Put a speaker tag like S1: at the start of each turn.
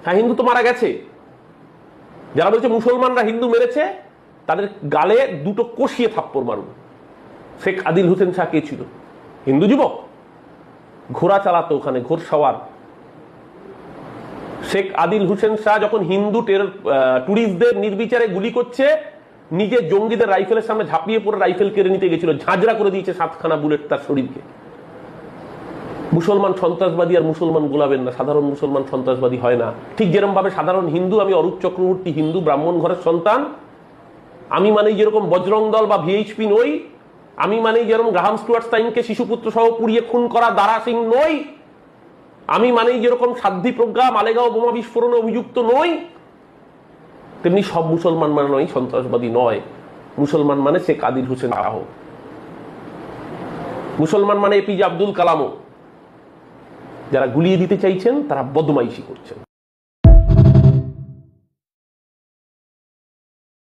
S1: হ্যাঁ, হিন্দু তো মারা গেছে। যারা বলছে মুসলমানরা হিন্দু মেরেছে তাদের গালে দুটো কষিয়ে থাপ্পড় মারুন। শেখ আদিল হোসেন শাহ কে ছিল? হিন্দু যুবক, ঘোড়া চালাতো ওখানে, ঘোড়সওয়ার। শেখ আদিল হোসেন শাহ যখন হিন্দু টুরিস্টদের নির্বিচারে গুলি করছে, নিজে জঙ্গিদের রাইফেলের সামনে ঝাঁপিয়ে পড়ে রাইফেল কেড়ে নিতে গেছিল, ঝাঁঝরা করে দিয়েছে 7খানা বুলেট তার শরীরকে। মুসলমান সন্ত্রাসবাদী আর মুসলমান গোলাবেন না, সাধারণ মুসলমান সন্ত্রাসবাদী হয় না। ঠিক যেরকম ভাবে সাধারণ হিন্দু, আমি অরূপ চক্রবর্তী হিন্দু ব্রাহ্মণ ঘরের সন্তান, আমি মানেই যেরকম বজরং দল বা ভিএইচপি নই, আমি মানেই যেরকম গ্রাহাম স্টুয়ার্ট স্টাইনকে শিশুপুত্র সহ পুড়িয়ে খুন করা দারা সিং নই, আমি মানেই যেরকম সাধ্বী প্রজ্ঞা মালেগাঁও বোমা বিস্ফোরণে অভিযুক্ত নই, তেমনি সব মুসলমান মানে নয় সন্ত্রাসবাদী নয়। মুসলমান মানে শেখ আদিল হোসেন শাহ, মুসলমান মানে এপিজে আব্দুল কালামও। যারা গুলিয়ে দিতে চাইছেন তারা বদমাইশি করছেন।